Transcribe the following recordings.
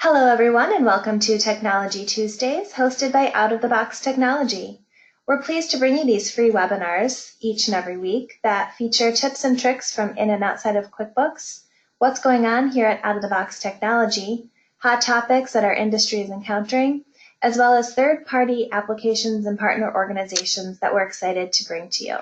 Hello, everyone, and welcome to Technology Tuesdays, hosted by Out of the Box Technology. We're pleased to bring you these free webinars each and every week that feature tips and tricks from in and outside of QuickBooks, what's going on here at Out of the Box Technology, hot topics that our industry is encountering, as well as third-party applications and partner organizations that we're excited to bring to you.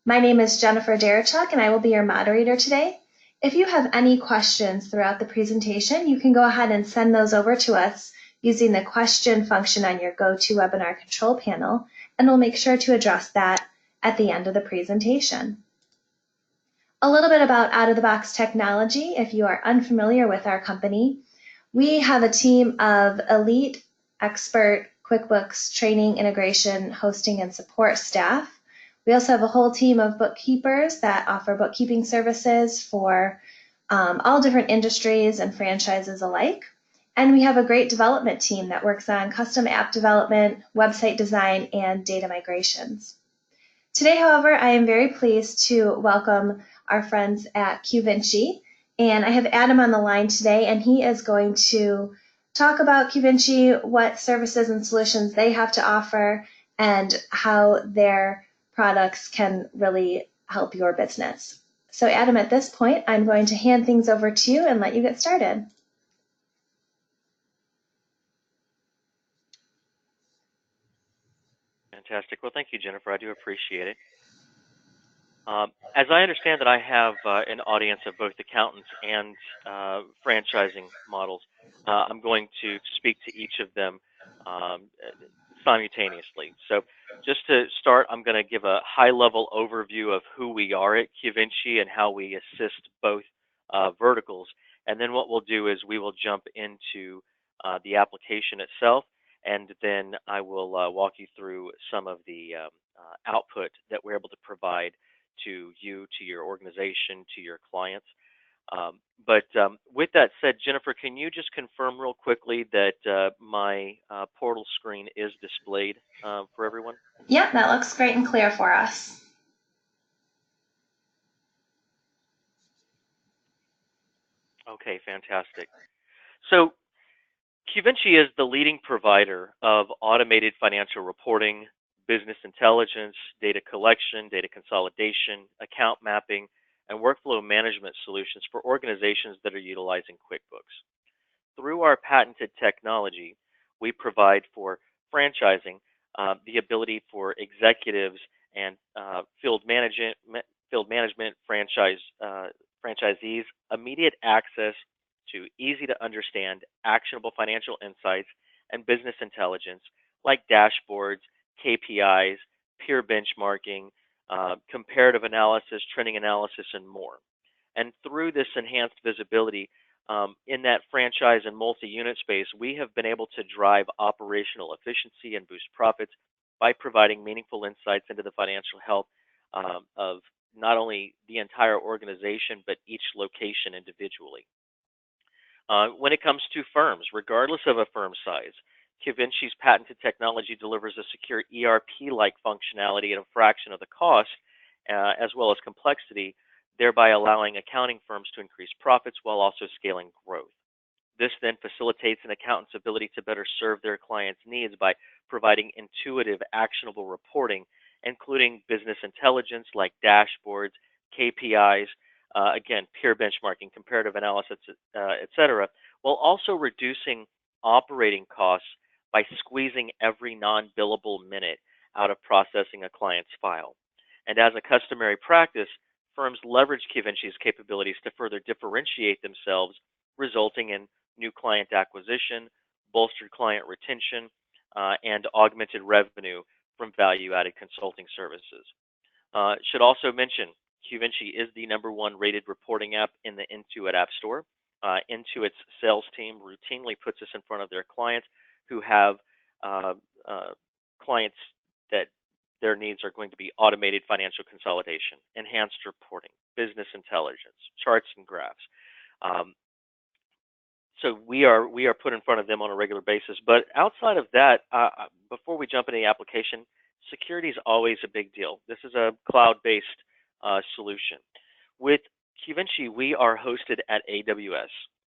My name is Jennifer Darachuk, and I will be your moderator today. If you have any questions throughout the presentation, you can go ahead and send those over to us using the question function on your GoToWebinar control panel, and we'll make sure to address that at the end of the presentation. A little bit about out-of-the-box technology, if you are unfamiliar with our company. We have a team of elite, expert QuickBooks training, integration, hosting, and support staff. We also have a whole team of bookkeepers that offer bookkeeping services for all different industries and franchises alike. And we have a great development team that works on custom app development, website design, and data migrations. Today, however, I am very pleased to welcome our friends at Qvinci. And I have Adam on the line today, and he is going to talk about Qvinci, what services and solutions they have to offer, and how their products can really help your business. So Adam, at this point, I'm going to hand things over to you and let you get started. Fantastic. Well, thank you, Jennifer. I do appreciate it. As I understand that I have an audience of both accountants and franchising models, I'm going to speak to each of them simultaneously. So just to start, I'm going to give a high-level overview of who we are at Qvinci and how we assist both verticals. And then what we'll do is we will jump into the application itself, and then I will walk you through some of the output that we're able to provide to you, to your organization, to your clients. But with that said, Jennifer, can you just confirm real quickly that my portal screen is displayed for everyone? Yep, that looks great and clear for us. Okay, fantastic. So Qvinci is the leading provider of automated financial reporting, business intelligence, data collection, data consolidation, account mapping, and workflow management solutions for organizations that are utilizing QuickBooks. Through our patented technology, we provide for franchising the ability for executives and field management franchisees immediate access to easy to understand, actionable financial insights and business intelligence like dashboards, KPIs, peer benchmarking, comparative analysis, trending analysis, and more. And through this enhanced visibility in that franchise and multi-unit space, we have been able to drive operational efficiency and boost profits by providing meaningful insights into the financial health of not only the entire organization, but each location individually. When it comes to firms, regardless of a firm size, Qvinci's patented technology delivers a secure ERP-like functionality at a fraction of the cost, as well as complexity, thereby allowing accounting firms to increase profits while also scaling growth. This then facilitates an accountant's ability to better serve their clients' needs by providing intuitive, actionable reporting, including business intelligence like dashboards, KPIs, again, peer benchmarking, comparative analysis, etc., while also reducing operating costs by squeezing every non-billable minute out of processing a client's file. And as a customary practice, firms leverage Qvinci's capabilities to further differentiate themselves, resulting in new client acquisition, bolstered client retention, and augmented revenue from value-added consulting services. Should also mention, Qvinci is the #1 rated reporting app in the Intuit App Store. Intuit's sales team routinely puts us in front of their clients who have clients that their needs are going to be automated financial consolidation, enhanced reporting, business intelligence, charts and graphs. So we are put in front of them on a regular basis. But outside of that, before we jump into the application, security is always a big deal. This is a cloud-based solution. With Qvinci, we are hosted at AWS,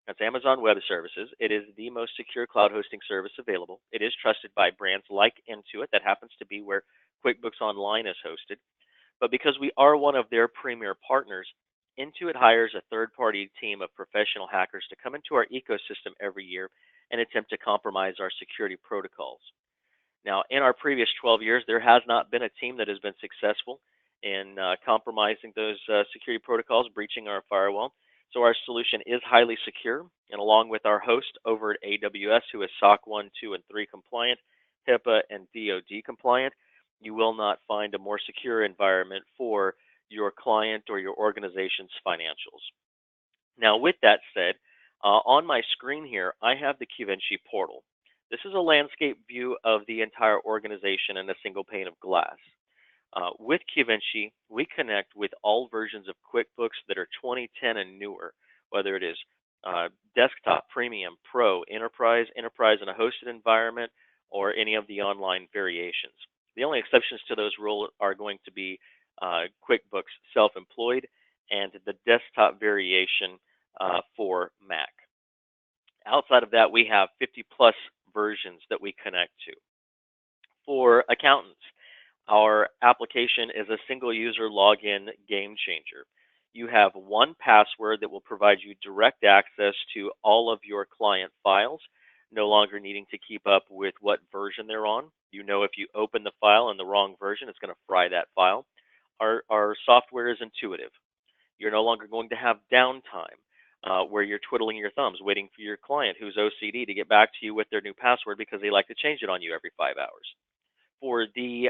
That's Amazon Web Services. It is the most secure cloud hosting service available. It is trusted by brands like Intuit. That happens to be where QuickBooks Online is hosted. But because we are one of their premier partners, Intuit hires a third-party team of professional hackers to come into our ecosystem every year and attempt to compromise our security protocols. Now, in our previous 12 years, there has not been a team that has been successful in compromising those security protocols, breaching our firewall. So our solution is highly secure, and along with our host over at AWS, who is SOC 1, 2, and 3 compliant, HIPAA, and DoD compliant, you will not find a more secure environment for your client or your organization's financials. Now, with that said, on my screen here, I have the Qvinci portal. This is a landscape view of the entire organization in a single pane of glass. With Qvinci, we connect with all versions of QuickBooks that are 2010 and newer, whether it is desktop, premium, pro, enterprise, enterprise in a hosted environment, or any of the online variations. The only exceptions to those rules are going to be QuickBooks Self-Employed and the desktop variation for Mac. Outside of that, we have 50 plus versions that we connect to. For accountants, our application is a single user login game changer. You have one password that will provide you direct access to all of your client files, no longer needing to keep up with what version they're on. You know if you open the file in the wrong version, it's going to fry that file. Our software is intuitive. You're no longer going to have downtime where you're twiddling your thumbs waiting for your client who's OCD to get back to you with their new password because they like to change it on you every 5 hours. For the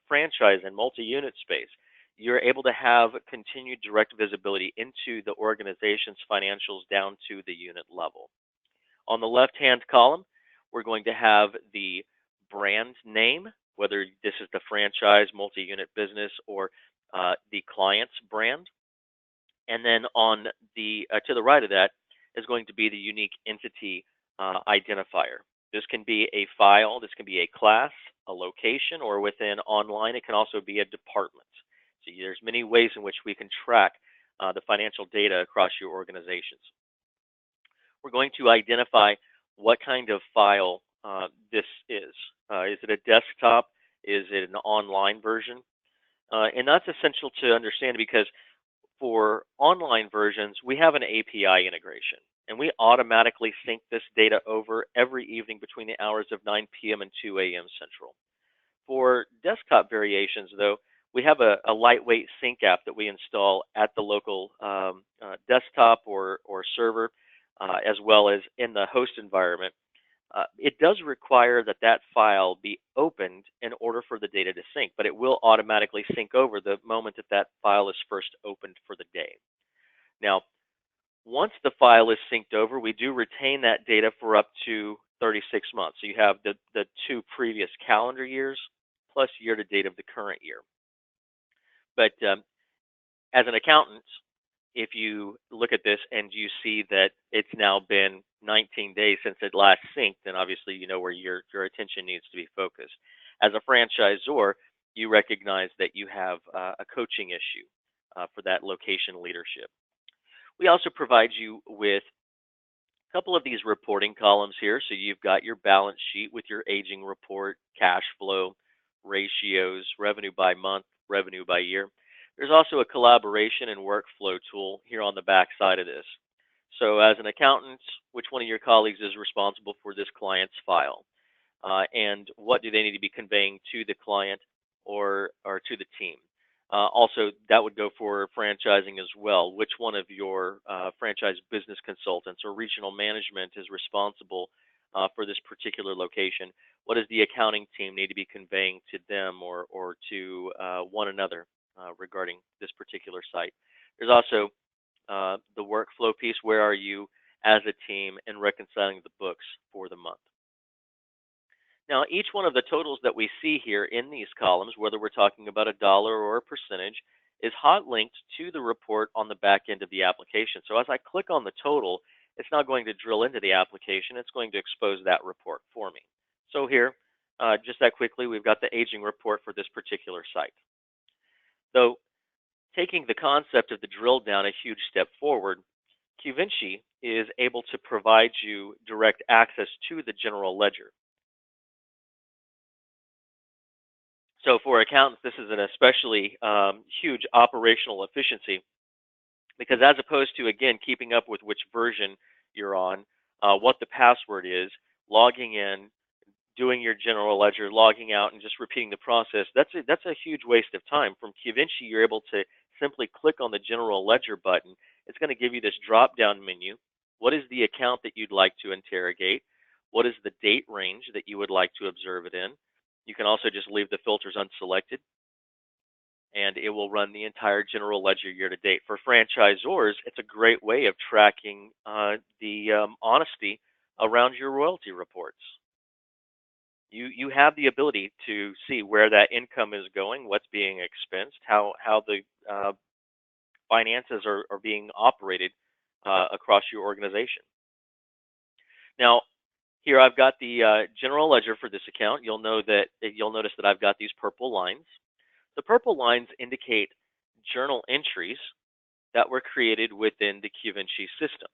franchise and multi-unit space, you're able to have continued direct visibility into the organization's financials down to the unit level. On the left-hand column, we're going to have the brand name, whether this is the franchise, multi-unit business, or the client's brand. And then on the to the right of that is going to be the unique entity identifier. This can be a file, this can be a class, a location, or within online, it can also be a department. So there's many ways in which we can track the financial data across your organizations. We're going to identify what kind of file this is. Is it a desktop? Is it an online version? And that's essential to understand because for online versions, we have an API integration, and we automatically sync this data over every evening between the hours of 9 p.m. and 2 a.m. Central. For desktop variations, though, we have a lightweight sync app that we install at the local desktop or server, as well as in the host environment. It does require that that file be opened in order for the data to sync, but it will automatically sync over the moment that that file is first opened for the day. Now, once the file is synced over, we do retain that data for up to 36 months. So you have the 2 previous calendar years plus year to date of the current year. But as an accountant, if you look at this and you see that it's now been 19 days since it last synced, then obviously you know where your attention needs to be focused. As a franchisor, you recognize that you have a coaching issue for that location leadership. We also provide you with a couple of these reporting columns here. So you've got your balance sheet with your aging report, cash flow, ratios, revenue by month, revenue by year. There's also a collaboration and workflow tool here on the back side of this. So as an accountant, which one of your colleagues is responsible for this client's file? And what do they need to be conveying to the client or to the team? Also, that would go for franchising as well. Which one of your franchise business consultants or regional management is responsible for this particular location? What does the accounting team need to be conveying to them or to one another regarding this particular site? There's also the workflow piece. Where are you as a team in reconciling the books for the month? Now, each one of the totals that we see here in these columns, whether we're talking about a dollar or a percentage, is hot linked to the report on the back end of the application. So as I click on the total, it's not going to drill into the application. It's going to expose that report for me. So here, just that quickly, we've got the aging report for this particular site. So taking the concept of the drill down a huge step forward, Qvinci is able to provide you direct access to the general ledger. So for accountants, this is an especially huge operational efficiency because as opposed to, again, keeping up with which version you're on, what the password is, logging in, doing your general ledger, logging out, and just repeating the process, that's a huge waste of time. From Qvinci, you're able to simply click on the general ledger button. It's going to give you this drop-down menu. What is the account that you'd like to interrogate? What is the date range that you would like to observe it in? You can also just leave the filters unselected, and it will run the entire general ledger year to date. For franchisors, it's a great way of tracking the honesty around your royalty reports. You have the ability to see where that income is going, what's being expensed, how the finances are being operated across your organization. Now, here I've got the general ledger for this account. You'll notice that I've got these purple lines. The purple lines indicate journal entries that were created within the Qvinci system.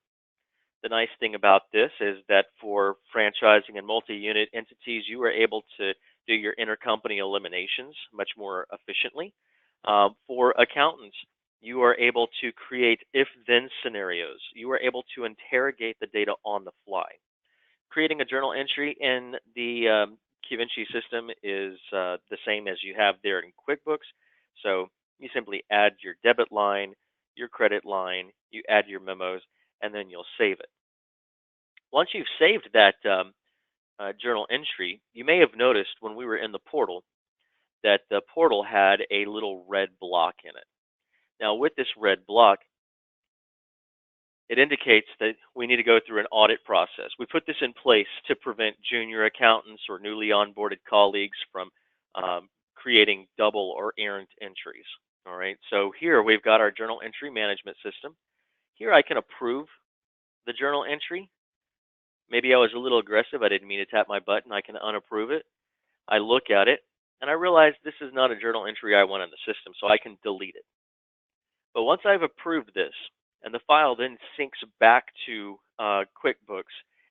The nice thing about this is that for franchising and multi-unit entities, you are able to do your intercompany eliminations much more efficiently. For accountants, you are able to create if-then scenarios. You are able to interrogate the data on the fly. Creating a journal entry in the Qvinci system is the same as you have there in QuickBooks. So you simply add your debit line, your credit line, you add your memos, and then you'll save it. Once you've saved that journal entry, you may have noticed when we were in the portal that the portal had a little red block in it. Now, with this red block, it indicates that we need to go through an audit process. We put this in place to prevent junior accountants or newly onboarded colleagues from creating double or errant entries. All right, so here we've got our journal entry management system. Here I can approve the journal entry. Maybe I was a little aggressive. I didn't mean to tap my button. I can unapprove it. I look at it, and I realize this is not a journal entry I want in the system, so I can delete it. But once I've approved this, and the file then syncs back to QuickBooks,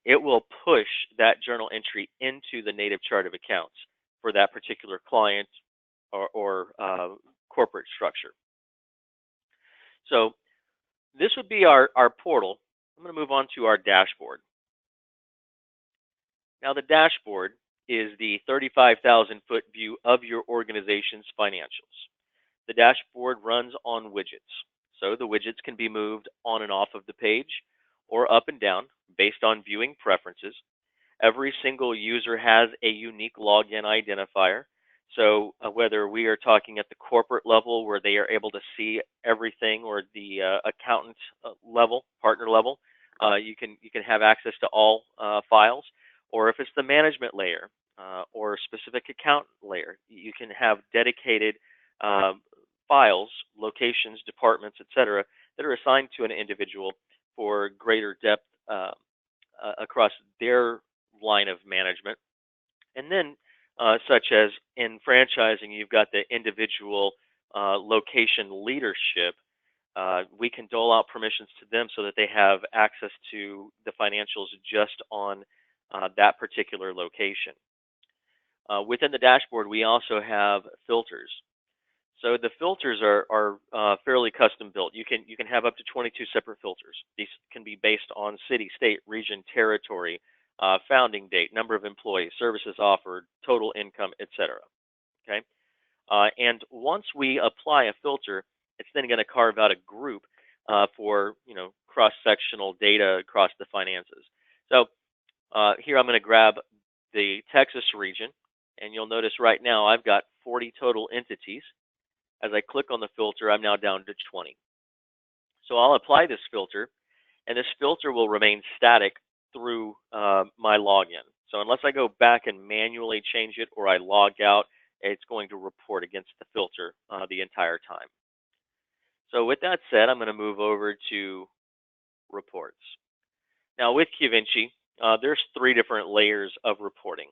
it will push that journal entry into the native chart of accounts for that particular client or corporate structure. So this would be our portal. I'm going to move on to our dashboard. Now, the dashboard is the 35,000-foot view of your organization's financials. The dashboard runs on widgets. So the widgets can be moved on and off of the page or up and down based on viewing preferences. Every single user has a unique login identifier. So whether we are talking at the corporate level where they are able to see everything, or the accountant level, partner level, you can have access to all files. Or if it's the management layer or specific account layer, you can have dedicated files, locations, departments, etc., that are assigned to an individual for greater depth across their line of management. And then, such as in franchising, you've got the individual location leadership. We can dole out permissions to them so that they have access to the financials just on that particular location. Within the dashboard, we also have filters. So the filters are fairly custom built. You can have up to 22 separate filters. These can be based on city, state, region, territory, founding date, number of employees, services offered, total income, etc. Okay, and once we apply a filter, it's then going to carve out a group for cross-sectional data across the finances. So here I'm going to grab the Texas region, and you'll notice right now I've got 40 total entities. As I click on the filter, I'm now down to 20. So I'll apply this filter, and this filter will remain static through my login. So unless I go back and manually change it or I log out, it's going to report against the filter the entire time. So with that said, I'm going to move over to reports. Now with Qvinci, there's 3 different layers of reporting.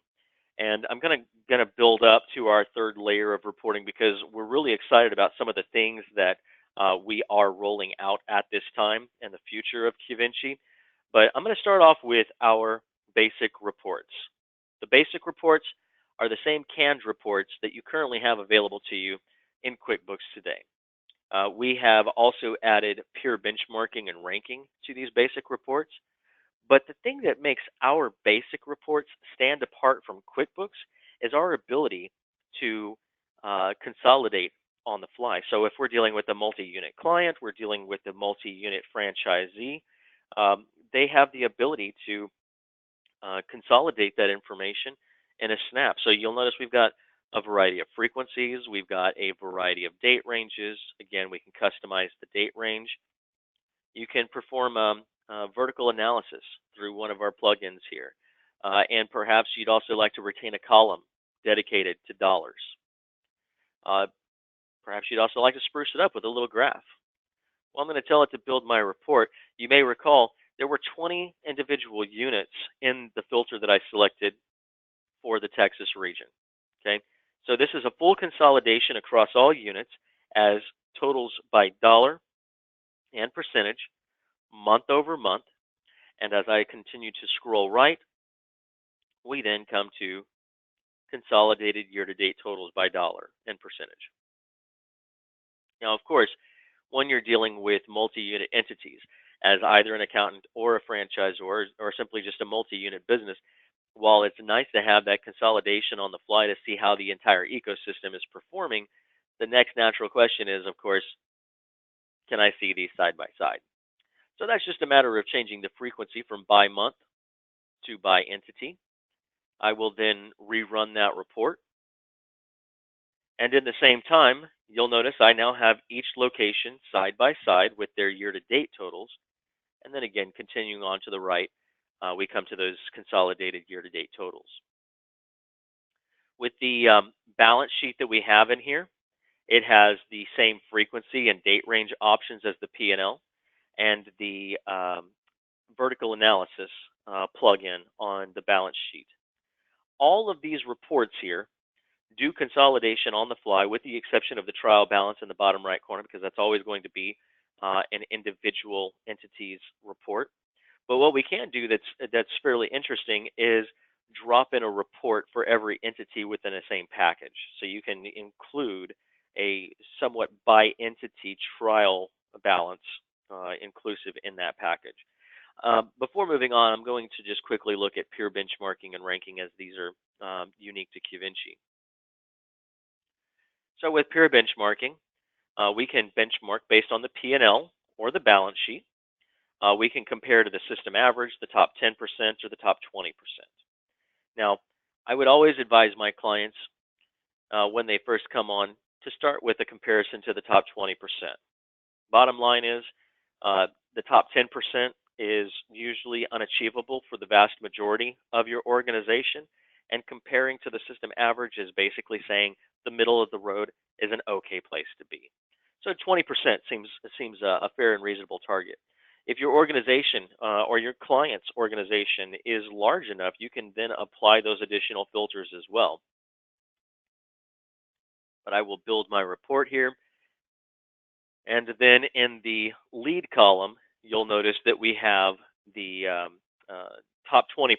And I'm going to build up to our 3rd layer of reporting because we're really excited about some of the things that we are rolling out at this time and the future of Qvinci. But I'm going to start off with our basic reports. The basic reports are the same canned reports that you currently have available to you in QuickBooks today. We have also added peer benchmarking and ranking to these basic reports. But the thing that makes our basic reports stand apart from QuickBooks is our ability to consolidate on the fly. So if we're dealing with a multi-unit client, we're dealing with a multi-unit franchisee, they have the ability to consolidate that information in a snap. So you'll notice we've got a variety of frequencies. We've got a variety of date ranges. Again, we can customize the date range. You can perform vertical analysis through one of our plugins here. And perhaps you'd also like to retain a column dedicated to dollars. Perhaps you'd also like to spruce it up with a little graph. Well, I'm going to tell it to build my report. You may recall there were 20 individual units in the filter that I selected for the Texas region. Okay, so this is a full consolidation across all units as totals by dollar and percentage, month over month. And as I continue to scroll right, we then come to consolidated year-to-date totals by dollar and percentage. Now, of course, when you're dealing with multi-unit entities, as either an accountant or a franchisor or simply just a multi-unit business, while it's nice to have that consolidation on the fly to see how the entire ecosystem is performing, the next natural question is, of course, can I see these side by side? So that's just a matter of changing the frequency from by month to by entity. I will then rerun that report. And in the same time, you'll notice I now have each location side by side with their year-to-date totals. And then again, continuing on to the right, we come to those consolidated year-to-date totals. With the balance sheet that we have in here, it has the same frequency and date range options as the P&L and the vertical analysis plugin on the balance sheet. All of these reports here do consolidation on the fly with the exception of the trial balance in the bottom right corner because that's always going to be an individual entity's report. But what we can do that's fairly interesting is drop in a report for every entity within the same package. So you can include a somewhat by entity trial balance inclusive in that package. Before moving on, I'm going to just quickly look at peer benchmarking and ranking as these are unique to Qvinci. So with peer benchmarking, we can benchmark based on the P&L or the balance sheet. We can compare to the system average, the top 10%, or the top 20%. Now, I would always advise my clients when they first come on to start with a comparison to the top 20%. Bottom line is the top 10% is usually unachievable for the vast majority of your organization, and comparing to the system average is basically saying the middle of the road is an okay place to be. So 20% seems a fair and reasonable target. If your organization or your client's organization is large enough, you can then apply those additional filters as well. But I will build my report here. And then in the lead column, you'll notice that we have the top 20%,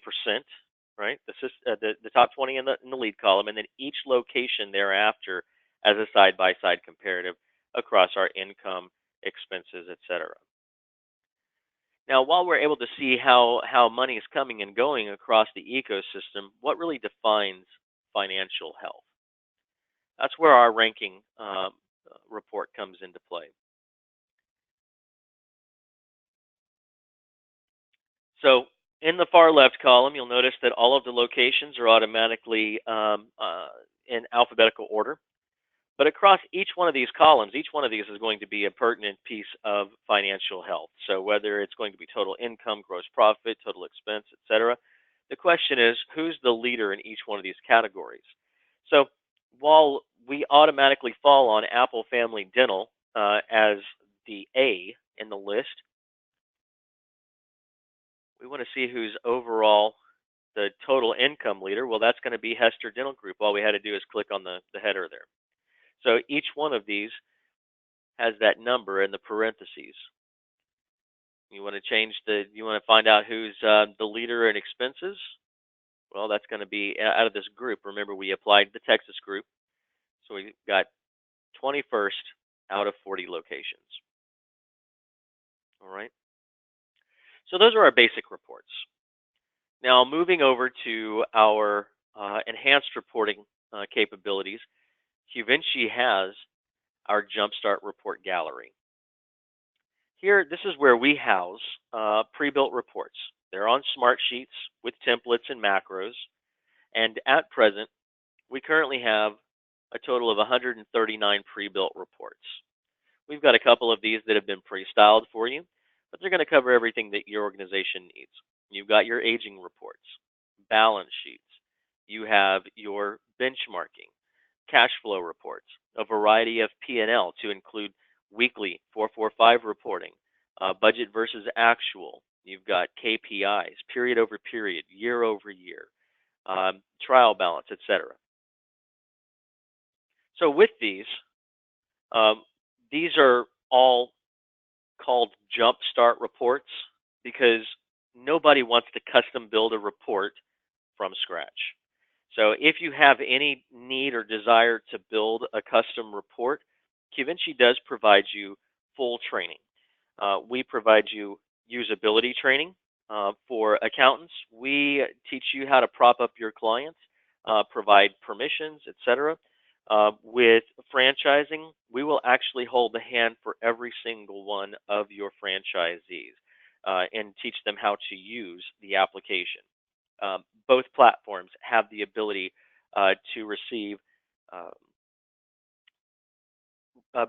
right? The top 20 in the lead column, and then each location thereafter as a side-by-side comparative across our income, expenses, etc. Now, while we're able to see how money is coming and going across the ecosystem, what really defines financial health? That's where our ranking report comes into play. So in the far left column, you'll notice that all of the locations are automatically in alphabetical order. But across each one of these columns, each one of these is going to be a pertinent piece of financial health. So whether it's going to be total income, gross profit, total expense, etc., the question is, who's the leader in each one of these categories? So while we automatically fall on Apple Family Dental as the A in the list, we want to see who's overall the total income leader. Well, that's going to be Hester Dental Group. All we had to do is click on the header there. So each one of these has that number in the parentheses. You want to you want to find out who's the leader in expenses? Well, that's going to be out of this group. Remember, we applied the Texas group. So we got 21st out of 40 locations. All right. So those are our basic reports. Now, moving over to our enhanced reporting capabilities, Qvinci has our Jumpstart Report Gallery. Here, this is where we house pre-built reports. They're on smart sheets with templates and macros. And at present, we currently have a total of 139 pre-built reports. We've got a couple of these that have been pre-styled for you, but they're going to cover everything that your organization needs. You've got your aging reports, balance sheets. You have your benchmarking, cash flow reports, a variety of P&L to include weekly 445 reporting, budget versus actual. You've got KPIs, period over period, year over year, trial balance, etc. So with um, these are all called Jumpstart reports because nobody wants to custom build a report from scratch. So if you have any need or desire to build a custom report, Qvinci does provide you full training. We provide you usability training for accountants. We teach you how to prop up your clients, provide permissions, etc. With franchising, we will actually hold the hand for every single one of your franchisees and teach them how to use the application. Both platforms have the ability to receive uh, uh,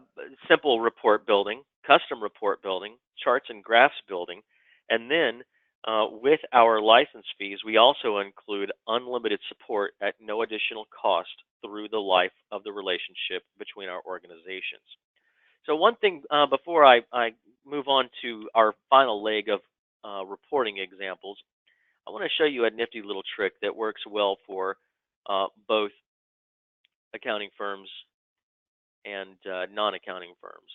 simple report building, custom report building, charts and graphs building, and then with our license fees, we also include unlimited support at no additional cost through the life of the relationship between our organizations. So one thing before I move on to our final leg of reporting examples, I want to show you a nifty little trick that works well for both accounting firms and non-accounting firms.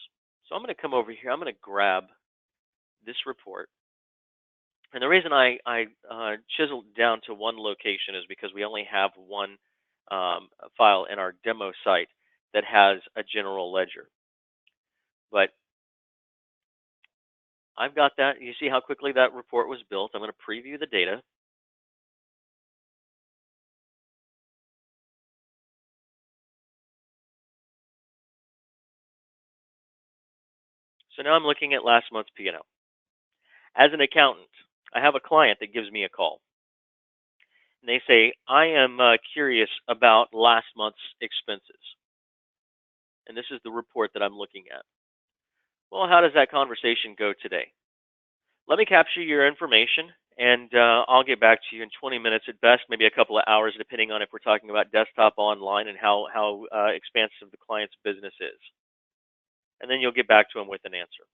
So I'm going to come over here. I'm going to grab this report. And the reason I chiseled down to one location is because we only have one file in our demo site that has a general ledger. But I've got that. You see how quickly that report was built. I'm going to preview the data. So now I'm looking at last month's P&L. As an accountant, I have a client that gives me a call. And they say, I am curious about last month's expenses. And this is the report that I'm looking at. Well, how does that conversation go today? Let me capture your information, and I'll get back to you in 20 minutes at best, maybe a couple of hours, depending on if we're talking about desktop, online, and how expansive the client's business is. And then you'll get back to them with an answer.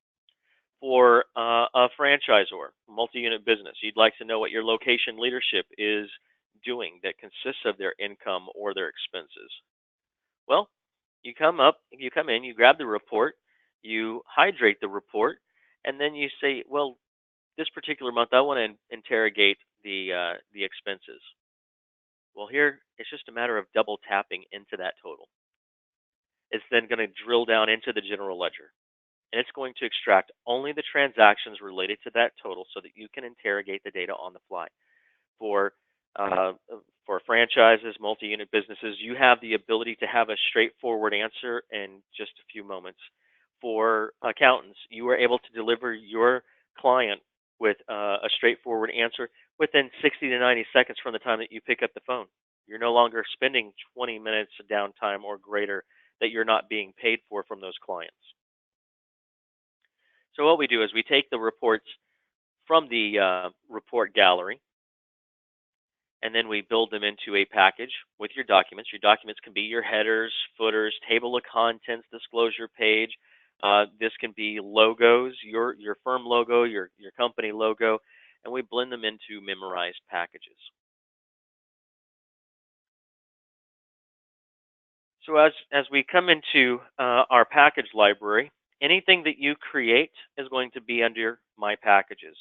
For a franchisor, multi-unit business, you'd like to know what your location leadership is doing that consists of their income or their expenses. Well, you come in, you grab the report, you hydrate the report, and then you say, well, this particular month I want to interrogate the expenses. Well, here it's just a matter of double tapping into that total. It's then going to drill down into the general ledger, and it's going to extract only the transactions related to that total so that you can interrogate the data on the fly. For franchises, multi-unit businesses, you have the ability to have a straightforward answer in just a few moments. For accountants, you are able to deliver your client with a straightforward answer within 60 to 90 seconds from the time that you pick up the phone. You're no longer spending 20 minutes of downtime or greater that you're not being paid for from those clients. So what we do is we take the reports from the report gallery, and then we build them into a package with your documents. Your documents can be your headers, footers, table of contents, disclosure page. This can be logos, your firm logo, your company logo, and we blend them into memorized packages. So as we come into our package library, Anything that you create is going to be under my packages.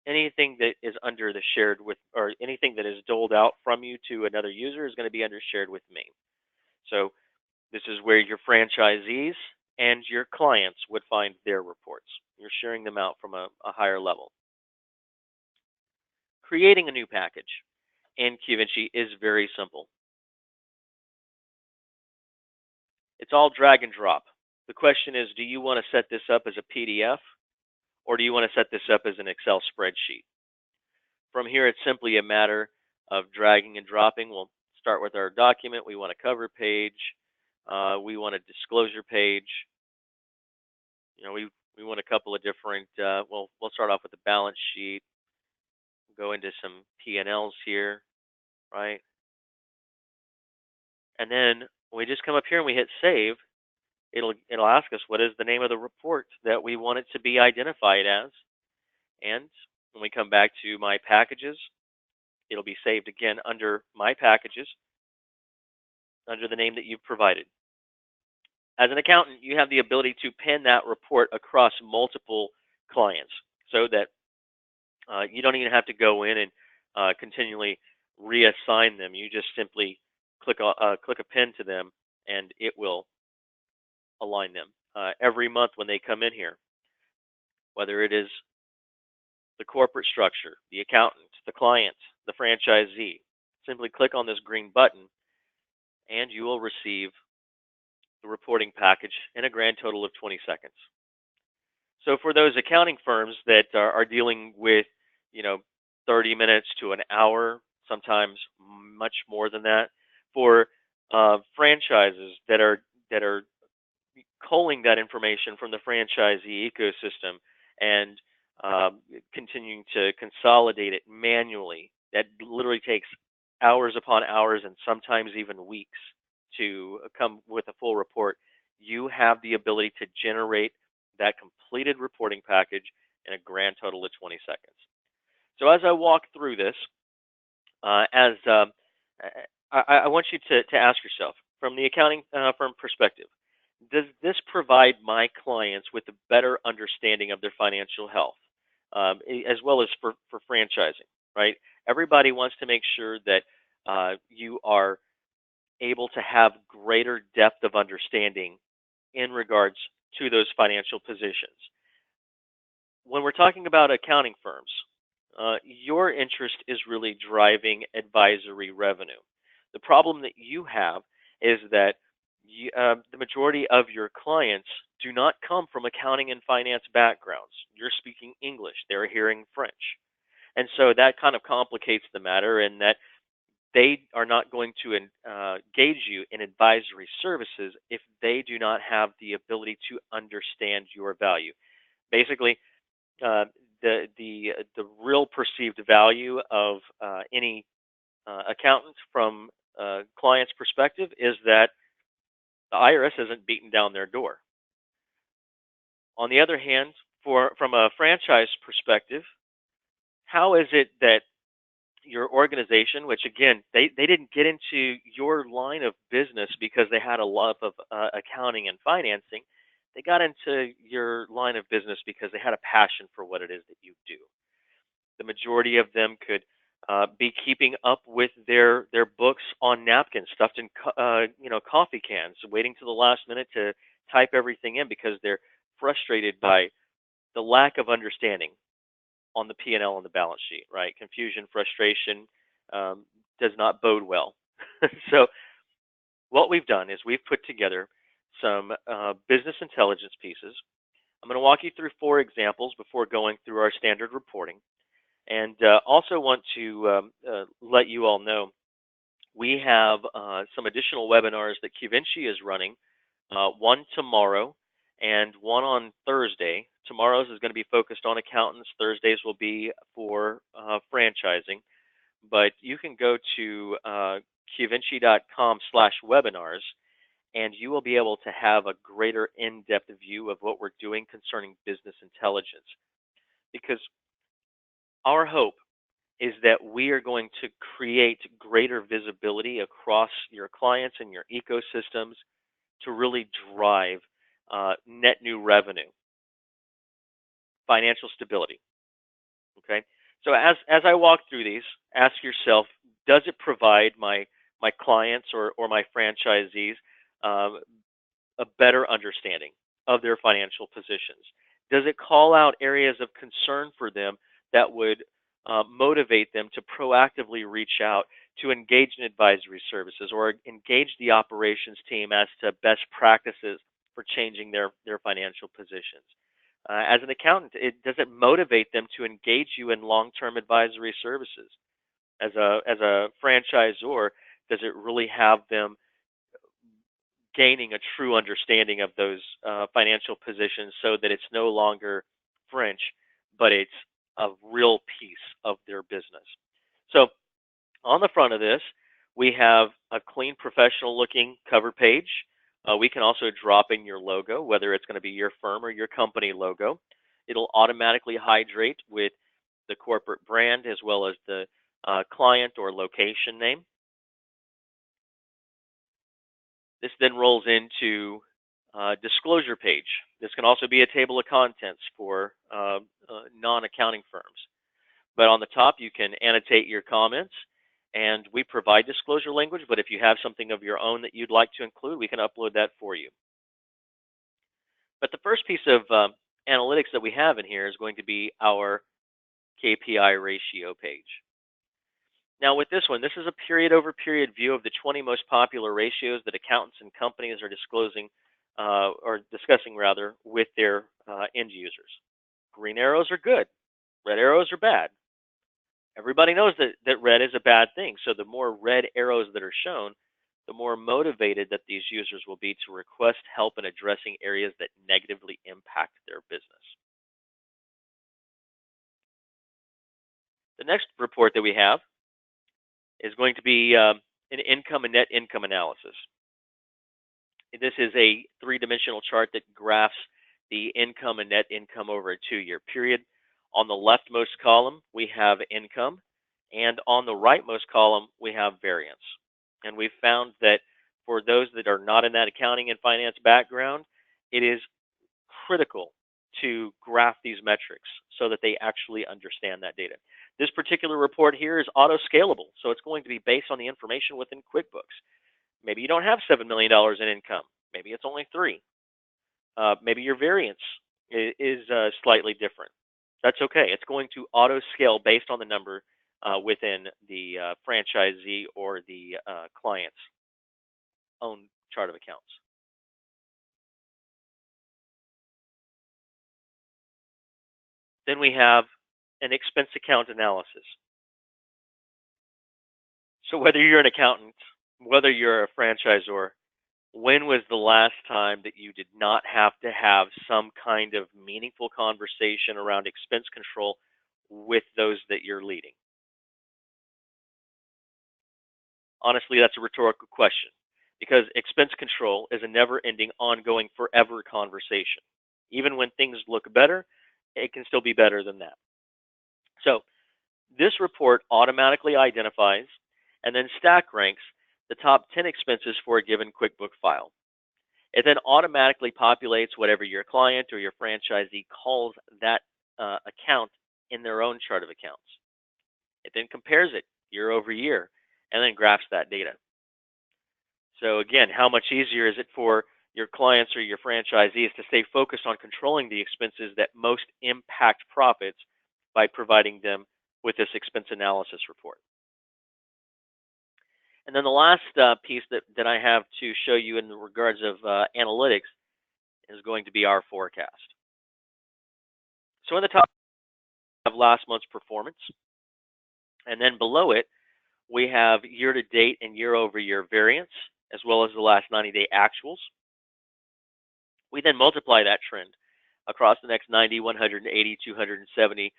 Anything that is under the shared with, or anything that is doled out from you to another user is going to be under shared with me. So this is where your franchisees and your clients would find their reports. You're sharing them out from a higher level. Creating a new package in Qvinci is very simple. It's all drag and drop. The question is, do you want to set this up as a PDF or do you want to set this up as an Excel spreadsheet? From here, it's simply a matter of dragging and dropping. We'll start with our document. We want a cover page. We want a disclosure page. We want a couple of different. We'll start off with the balance sheet. Go into some P&Ls here, right? And then when we just come up here and we hit save, it'll ask us what is the name of the report that we want it to be identified as. And when we come back to my packages, it'll be saved again under my packages, under the name that you've provided. As an accountant, you have the ability to pin that report across multiple clients so that you don't even have to go in and continually reassign them. You just simply click a pin to them, and it will align them every month when they come in here, whether it is the corporate structure, the accountant, the client, the franchisee. Simply click on this green button, and you will receive the reporting package in a grand total of 20 seconds. So for those accounting firms that are dealing with, 30 minutes to an hour, sometimes much more than that, for franchises that are culling that information from the franchisee ecosystem and continuing to consolidate it manually, that literally takes hours upon hours and sometimes even weeks to come with a full report. You have the ability to generate that completed reporting package in a grand total of 20 seconds. So as I walk through this, I want you to ask yourself, from the accounting firm perspective, does this provide my clients with a better understanding of their financial health, as well as for franchising, right? Everybody wants to make sure that you are able to have greater depth of understanding in regards to those financial positions. When we're talking about accounting firms, your interest is really driving advisory revenue. The problem that you have is that the majority of your clients do not come from accounting and finance backgrounds. You're speaking English, they're hearing French. And so that kind of complicates the matter in that they are not going to engage you in advisory services if they do not have the ability to understand your value. Basically, the real perceived value of any accountant from a client's perspective is that the IRS isn't beating down their door. On the other hand, from a franchise perspective, how is it that your organization, which again, they didn't get into your line of business because they had a love of accounting and financing. They got into your line of business because they had a passion for what it is that you do. The majority of them could be keeping up with their books on napkins, stuffed in coffee cans, waiting to the last minute to type everything in because they're frustrated by the lack of understanding on the P&L and the balance sheet, right? Confusion, frustration does not bode well. So what we've done is we've put together some business intelligence pieces. I'm going to walk you through 4 examples before going through our standard reporting. And also want to let you all know we have some additional webinars that Qvinci is running, one tomorrow and one on Thursday. Tomorrow's is going to be focused on accountants. Thursdays will be for franchising. But you can go to Qvinci.com/webinars, and you will be able to have a greater in-depth view of what we're doing concerning business intelligence. Because our hope is that we are going to create greater visibility across your clients and your ecosystems to really drive net new revenue, financial stability. Okay, so as I walk through these, ask yourself: does it provide my clients or my franchisees um, a better understanding of their financial positions? Does it call out areas of concern for them that would motivate them to proactively reach out to engage in advisory services or engage the operations team as to best practices for changing their financial positions? As an accountant, does it motivate them to engage you in long-term advisory services? As a franchisor, does it really have them gaining a true understanding of those financial positions so that it's no longer French, but it's a real piece of their business? So on the front of this, we have a clean, professional looking cover page. We can also drop in your logo, whether it's going to be your firm or your company logo. It'll automatically hydrate with the corporate brand as well as the client or location name. This then rolls into disclosure page. This can also be a table of contents for non-accounting firms. But on the top, you can annotate your comments, and we provide disclosure language, but if you have something of your own that you'd like to include, we can upload that for you. But the first piece of analytics that we have in here is going to be our KPI ratio page. Now with this one, this is a period over period view of the 20 most popular ratios that accountants and companies are disclosing or discussing rather with their end users. Green arrows are good, red arrows are bad. Everybody knows that red is a bad thing, so the more red arrows that are shown, the more motivated that these users will be to request help in addressing areas that negatively impact their business. The next report that we have is going to be an income and net income analysis. This is a three-dimensional chart that graphs the income and net income over a 2-year period. On the leftmost column, we have income, and on the rightmost column, we have variance. And we've found that for those that are not in that accounting and finance background, it is critical to graph these metrics so that they actually understand that data. This particular report here is auto-scalable, so it's going to be based on the information within QuickBooks. Maybe you don't have $7 million in income. Maybe it's only 3. Maybe your variance is slightly different. That's okay. It's going to auto-scale based on the number within the franchisee or the client's own chart of accounts. Then we have an expense account analysis. So whether you're an accountant, whether you're a franchisor, when was the last time that you did not have to have some kind of meaningful conversation around expense control with those that you're leading? Honestly, that's a rhetorical question because expense control is a never-ending, ongoing, forever conversation. Even when things look better, it can still be better than that. So this report automatically identifies and then stack ranks the top 10 expenses for a given QuickBooks file. It then automatically populates whatever your client or your franchisee calls that account in their own chart of accounts. It then compares it year over year and then graphs that data. So again, how much easier is it for your clients or your franchisees to stay focused on controlling the expenses that most impact profits by providing them with this expense analysis report? And then the last piece that I have to show you in regards of analytics is going to be our forecast. So in the top, we have last month's performance. And then below it, we have year-to-date and year-over-year variance, as well as the last 90-day actuals. We then multiply that trend across the next 90, 180, 270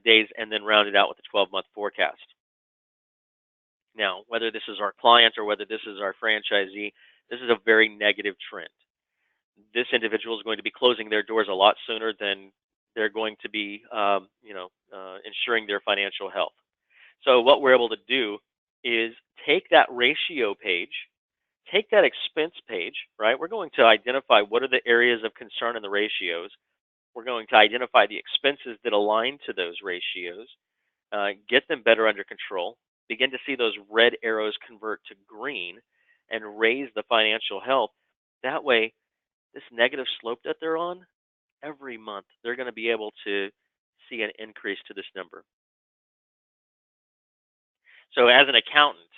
days, and then round it out with a 12-month forecast. Now, whether this is our client or whether this is our franchisee, this is a very negative trend. This individual is going to be closing their doors a lot sooner than they're going to be, ensuring their financial health. So what we're able to do is take that ratio page, take that expense page, right? We're going to identify what are the areas of concern in the ratios. We're going to identify the expenses that align to those ratios, get them better under control, begin to see those red arrows convert to green, and raise the financial health. That way, this negative slope that they're on, every month, they're going to be able to see an increase to this number. So as an accountant,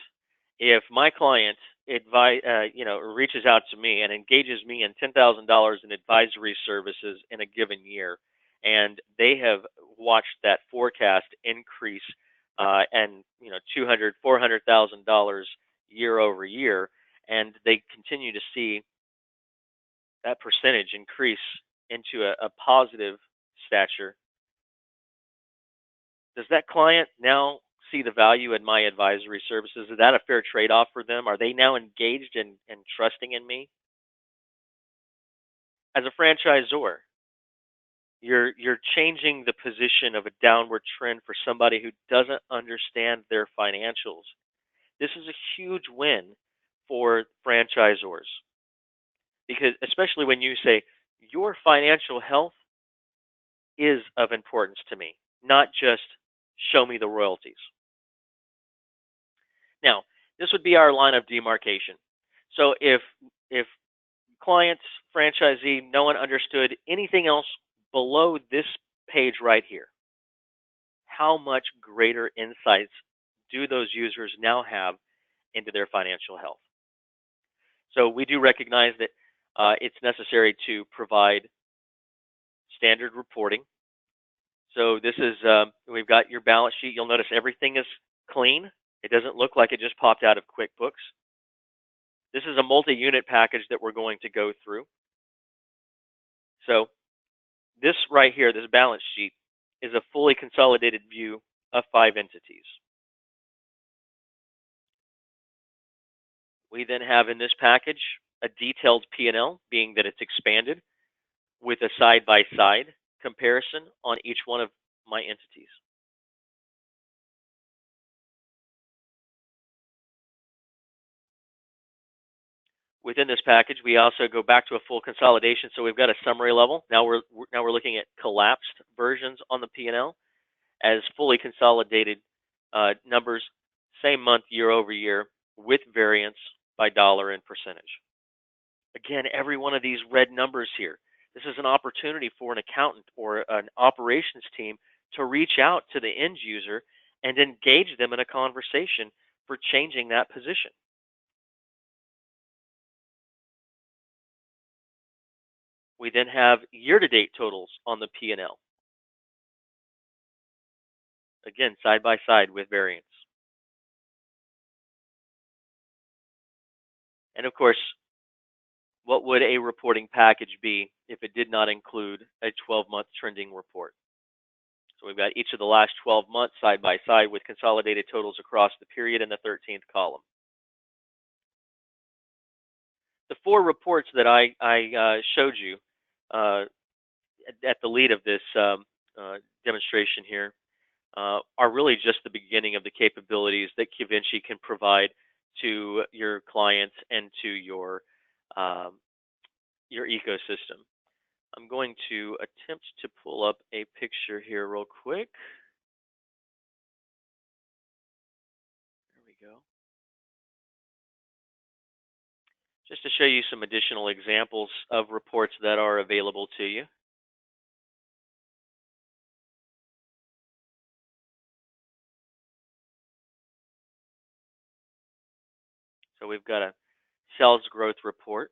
if my client reaches out to me and engages me in $10,000 in advisory services in a given year, and they have watched that forecast increase and $200,000, $400,000 year over year, and they continue to see that percentage increase into a positive stature, does that client now see the value in my advisory services? Is that a fair trade-off for them? Are they now engaged and trusting in me? As a franchisor, you're changing the position of a downward trend for somebody who doesn't understand their financials. This is a huge win for franchisors, because especially when you say your financial health is of importance to me, not just show me the royalties. Now, this would be our line of demarcation. So if clients, franchisee, no one understood anything else below this page right here, how much greater insights do those users now have into their financial health? So we do recognize that it's necessary to provide standard reporting. So this is, we've got your balance sheet. You'll notice everything is clean. It doesn't look like it just popped out of QuickBooks. This is a multi-unit package that we're going to go through. So this right here, this balance sheet, is a fully consolidated view of 5 entities. We then have in this package a detailed P&L, being that it's expanded, with a side-by-side comparison on each one of my entities. Within this package, we also go back to a full consolidation. So we've got a summary level. Now we're looking at collapsed versions on the P&L as fully consolidated numbers, same month, year over year, with variance by dollar and percentage. Again, every one of these red numbers here, this is an opportunity for an accountant or an operations team to reach out to the end user and engage them in a conversation for changing that position. We then have year-to-date totals on the P&L. Again, side by side with variance. And of course, what would a reporting package be if it did not include a 12-month trending report? So we've got each of the last 12 months side by side with consolidated totals across the period in the 13th column. The 4 reports that I showed you at the lead of this demonstration here are really just the beginning of the capabilities that Qvinci can provide to your clients and to your ecosystem. I'm going to attempt to pull up a picture here real quick. There we go. Just to show you some additional examples of reports that are available to you. So we've got a sales growth report.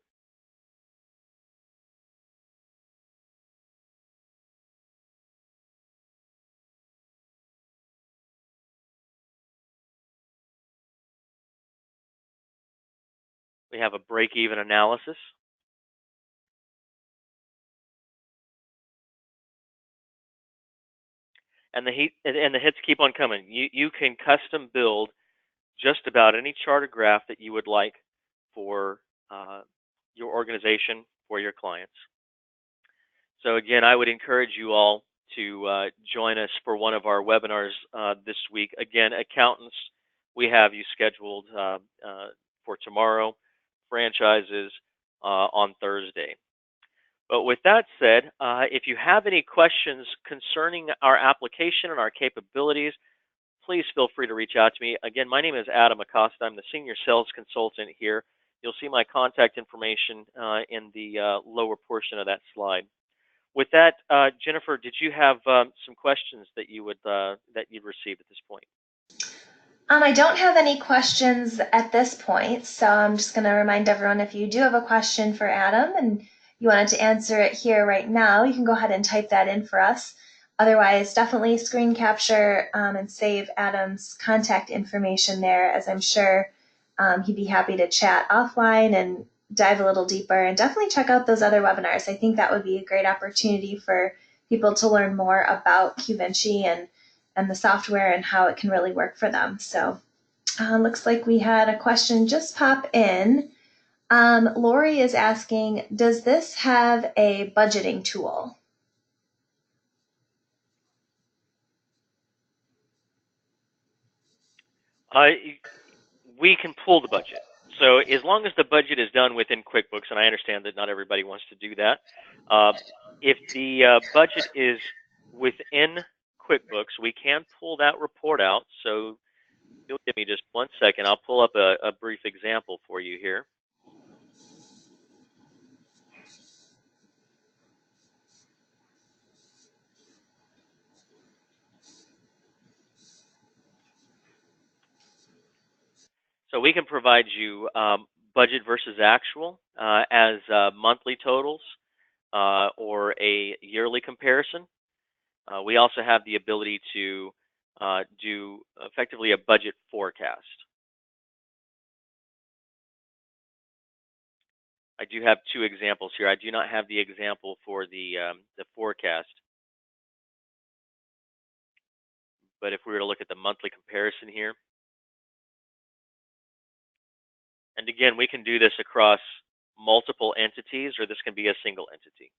We have a break-even analysis. And the hits keep on coming. You can custom build just about any chart or graph that you would like for your organization, for your clients. So again, I would encourage you all to join us for one of our webinars this week. Again, accountants, we have you scheduled for tomorrow franchises on Thursday. But with that said, if you have any questions concerning our application and our capabilities, please feel free to reach out to me. Again, my name is Adam Acosta. I'm the Senior Sales Consultant here. You'll see my contact information in the lower portion of that slide. With that, Jennifer, did you have some questions that you'd received at this point? I don't have any questions at this point, so I'm just going to remind everyone, if you do have a question for Adam and you wanted to answer it here right now, you can go ahead and type that in for us. Otherwise, definitely screen capture and save Adam's contact information there, as I'm sure he'd be happy to chat offline and dive a little deeper, and definitely check out those other webinars. I think that would be a great opportunity for people to learn more about Qvinci and the software and how it can really work for them. So looks like we had a question just pop in. Lori is asking, does this have a budgeting tool? We can pull the budget. So as long as the budget is done within QuickBooks, and I understand that not everybody wants to do that, if the budget is within QuickBooks, we can pull that report out. So you'll give me just 1 second. I'll pull up a brief example for you here. So we can provide you budget versus actual as monthly totals or a yearly comparison. We also have the ability to do effectively a budget forecast. I do have 2 examples here. I do not have the example for the forecast, but if we were to look at the monthly comparison here, and again, we can do this across multiple entities, or this can be a single entity.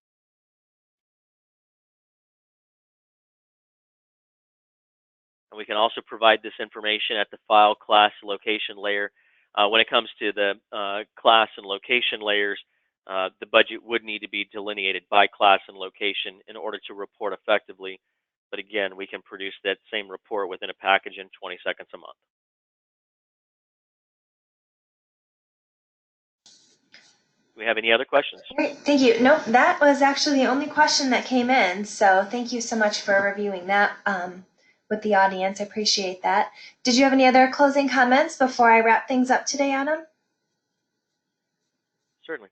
And we can also provide this information at the file, class, location layer. When it comes to the class and location layers, the budget would need to be delineated by class and location in order to report effectively. But again, we can produce that same report within a package in 20 seconds a month. Do we have any other questions? Great, thank you. Nope, that was actually the only question that came in. So thank you so much for reviewing that with the audience. I appreciate that. Did you have any other closing comments before I wrap things up today, Adam? Certainly.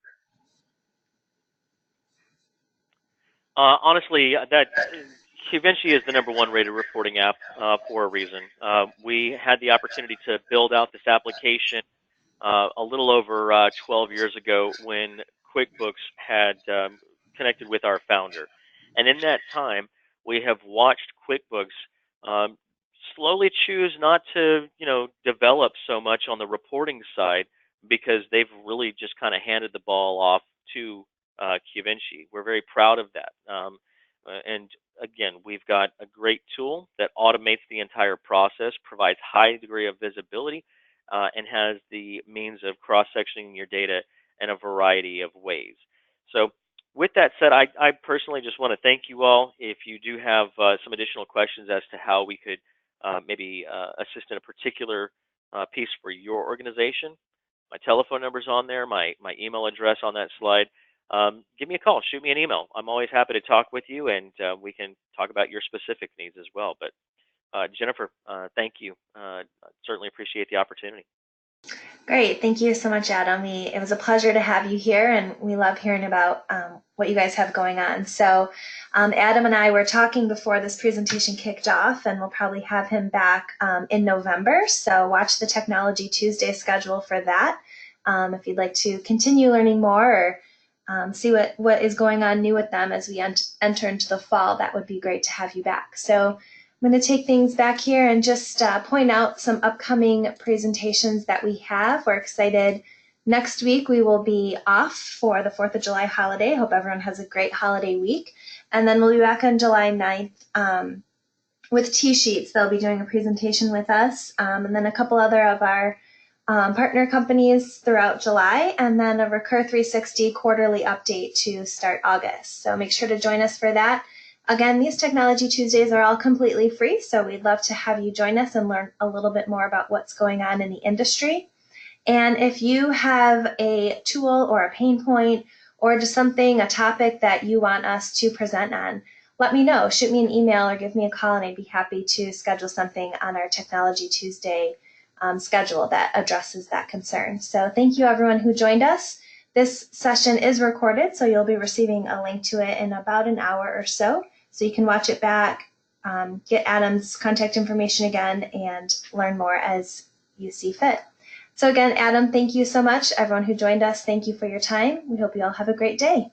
Honestly, that Qvinci is the #1 rated reporting app for a reason. We had the opportunity to build out this application a little over 12 years ago when QuickBooks had connected with our founder. And in that time, we have watched QuickBooks slowly choose not to, develop so much on the reporting side, because they've really just kind of handed the ball off to Qvinci. We're very proud of that. And again, we've got a great tool that automates the entire process, provides high degree of visibility, and has the means of cross-sectioning your data in a variety of ways. So with that said, I personally just want to thank you all. If you do have some additional questions as to how we could maybe assist in a particular piece for your organization, my telephone number's on there, my email address on that slide. Give me a call, shoot me an email. I'm always happy to talk with you, and we can talk about your specific needs as well. But Jennifer, thank you. Certainly appreciate the opportunity. Great. Thank you so much, Adam. It was a pleasure to have you here, and we love hearing about what you guys have going on. So Adam and I were talking before this presentation kicked off, and we'll probably have him back in November. So watch the Technology Tuesday schedule for that. If you'd like to continue learning more or see what is going on new with them as we enter into the fall, that would be great to have you back. So I'm going to take things back here and just point out some upcoming presentations that we have. We're excited. Next week, we will be off for the 4th of July holiday. Hope everyone has a great holiday week. And then we'll be back on July 9th with T-Sheets. They'll be doing a presentation with us. And then a couple other of our partner companies throughout July, and then a Recur 360 quarterly update to start August. So make sure to join us for that. Again, these Technology Tuesdays are all completely free, so we'd love to have you join us and learn a little bit more about what's going on in the industry. And if you have a tool or a pain point or just something, a topic that you want us to present on, let me know. Shoot me an email or give me a call, and I'd be happy to schedule something on our Technology Tuesday schedule that addresses that concern. So thank you everyone who joined us. This session is recorded, so you'll be receiving a link to it in about an hour or so you can watch it back, get Adam's contact information again, and learn more as you see fit. So again, Adam, thank you so much. Everyone who joined us, thank you for your time. We hope you all have a great day.